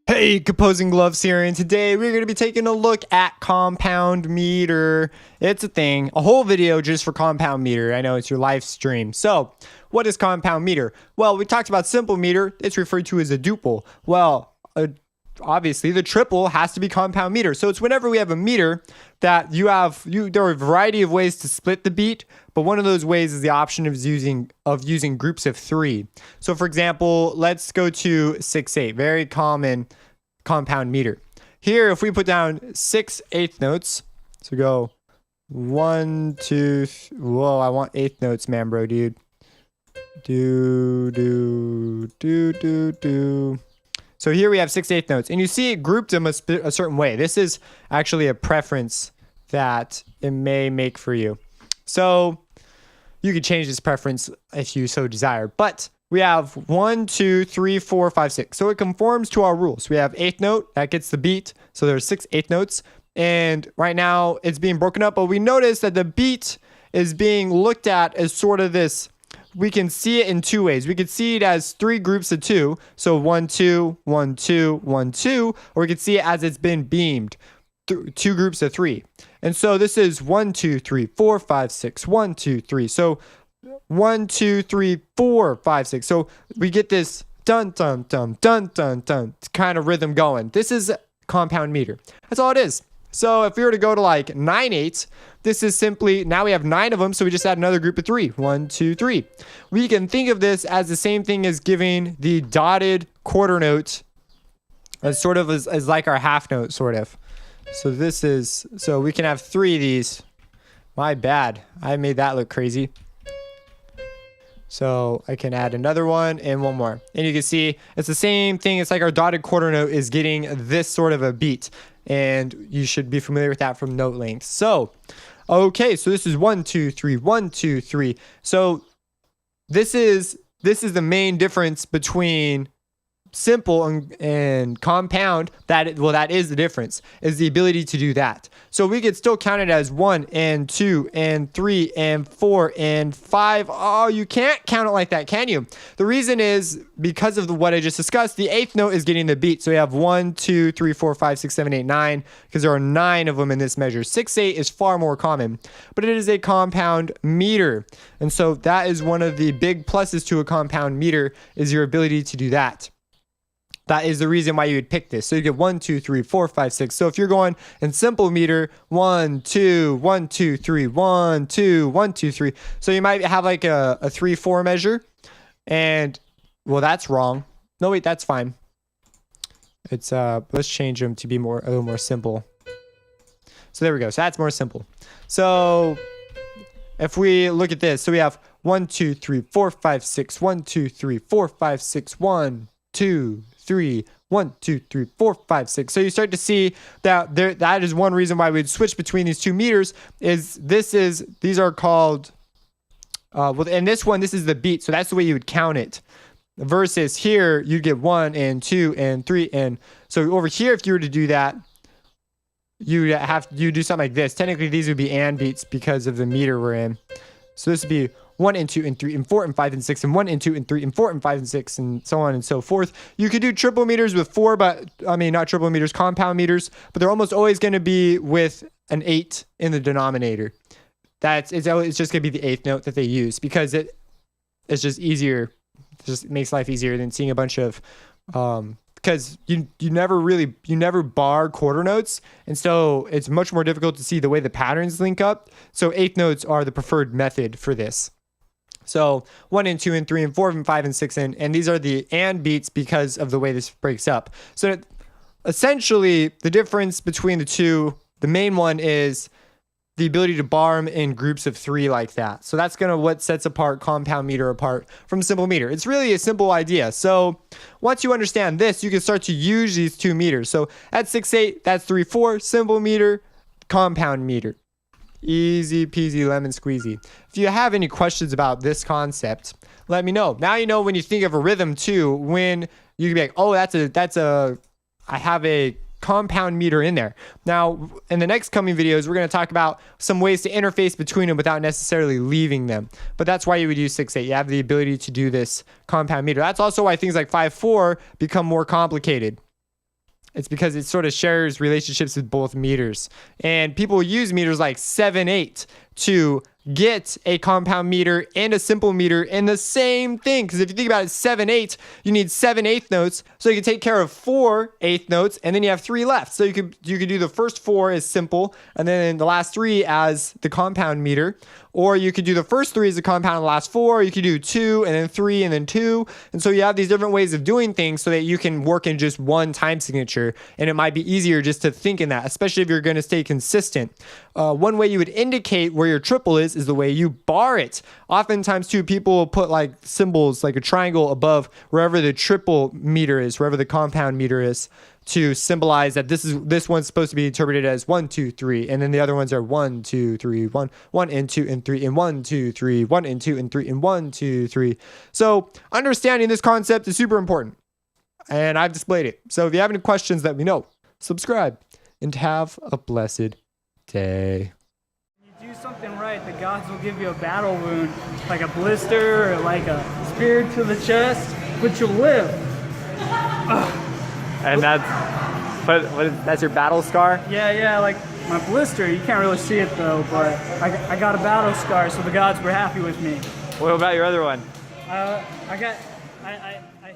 Hey, Composing Gloves here, and today we're going to be taking a look at compound meter. It's a thing, a whole video just for compound meter. I know it's your live stream. So, what is compound meter? Well, we talked about simple meter. It's referred to as a duple. Well, obviously the triple has to be compound meter. So it's whenever we have a meter that there are a variety of ways to split the beat, but one of those ways is the option of using groups of 3. So for example, let's go to 6/8, very common compound meter. Here, if we put down 6/8 notes, so go 1, 2, whoa, I want 8th notes, man, bro, dude. Do. So here we have 6/8 notes, and you see it grouped them a certain way. This is actually a preference that it may make for you. So you could change this preference if you so desire. But we have 1, 2, 3, 4, 5, 6. So it conforms to our rules. We have 8th note, that gets the beat. So there's 6/8 notes. And right now it's being broken up, but we notice that the beat is being looked at as sort of this. We can see it in 2 ways. We could see it as 3 groups of 2. So 1, 2, 1, 2, 1, 2. Or we could see it as it's been beamed. 2 groups of 3. And so this is 1, 2, 3, 4, 5, 6. 1, 2, 3. So 1, 2, 3, 4, 5, 6. So we get this dun, dun, dun, dun, dun, dun kind of rhythm going. This is compound meter. That's all it is. So if we were to go to like 9/8, this is simply, now we have 9 of them, so we just add another group of 3. 1, 2, 3. We can think of this as the same thing as giving the dotted quarter note as sort of as like our half note, sort of. So this is, so we can have 3 of these. My bad. I made that look crazy. So I can add another one and one more. And you can see it's the same thing. It's like our dotted quarter note is getting this sort of a beat. And you should be familiar with that from note length. So, okay, so this is 1, 2, 3, 1, 2, 3. So this is the main difference between simple and compound. That is the difference, is the ability to do that. So we could still count it as 1 and 2 and 3 and 4 and 5. Oh, you can't count it like that, can you? The reason is because of what I just discussed. The 8th note is getting the beat. So we have 1, 2, 3, 4, 5, 6, 7, 8, 9, because there are 9 of them in this measure. 6/8 is far more common, but it is a compound meter. And so that is one of the big pluses to a compound meter, is your ability to do that. That is the reason why you would pick this. So you get 1, 2, 3, 4, 5, 6. So if you're going in simple meter, 1, 2, 1, 2, 3, 1, 2, 1, 2, 3. So you might have like a 3/4 measure. And well, that's wrong. No, wait, that's fine. It's let's change them to be a little more simple. So there we go. So that's more simple. So if we look at this, so we have 1, 2, 3, 4, 5, 6. 1, 2, 3, 4, 5, 6. 1, 2, 3, 1, 2, 3, 4, 5, 6. So you start to see that that is one reason why we'd switch between these 2 meters. These are called well, and this is the beat. So that's the way you would count it. Versus here, you get 1 and 2 and 3, and so over here, if you were to do that, you do something like this. Technically, these would be and beats because of the meter we're in. So this would be 1 and 2 and 3 and 4 and 5 and 6 and 1 and 2 and 3 and 4 and 5 and 6 and so on and so forth. You could do triple meters with 4, but I mean, not triple meters, compound meters, but they're almost always going to be with an 8 in the denominator. It's just going to be the 8th note that they use, because it's just easier. It just makes life easier than seeing a bunch of because you never bar quarter notes, and so it's much more difficult to see the way the patterns link up. So 8th notes are the preferred method for this. So 1 and 2 and 3 and 4 and 5 and 6 and these are the and beats because of the way this breaks up. So essentially the difference between the two, the main one is the ability to bar them in groups of 3 like that. So that's what sets apart compound meter apart from simple meter. It's really a simple idea. So once you understand this, you can start to use these 2 meters. So at 6/8, that's 3/4, simple meter, compound meter. Easy peasy lemon squeezy. If you have any questions about this concept, let me know. Now you know when you think of a rhythm too, when you can be like, oh, I have a compound meter in there. Now, in the next coming videos, we're going to talk about some ways to interface between them without necessarily leaving them. But that's why you would use 6/8. You have the ability to do this compound meter. That's also why things like 5/4 become more complicated. It's because it sort of shares relationships with both meters. And people use meters like 7/8 to get a compound meter and a simple meter in the same thing. Because if you think about it, 7/8, you need 7/8 notes, so you can take care of 4/8 notes, and then you have 3 left. So you could do the first 4 as simple, and then the last 3 as the compound meter. Or you could do the first 3 as the compound and the last 4. You could do 2 and then 3 and then 2. And so you have these different ways of doing things so that you can work in just one time signature. And it might be easier just to think in that, especially if you're going to stay consistent. One way you would indicate where your triple is the way you bar it. Oftentimes too, people will put like symbols, like a triangle above wherever the triple meter is, wherever the compound meter is, to symbolize that this one's supposed to be interpreted as 1, 2, 3, and then the other ones are 1, 2, 3, 1, 1 and 2 and 3 and 1, 2, 3, 1 and 2 and 3 and 1, 2, 3. So understanding this concept is super important, and I've displayed it. So if you have any questions, let me know. Subscribe and have a blessed day. You do something right, the gods will give you a battle wound, like a blister or like a spear to the chest, but you'll live. Ugh. And that's your battle scar? Yeah, like my blister, you can't really see it though, but I got a battle scar, so the gods were happy with me. What about your other one? I hit my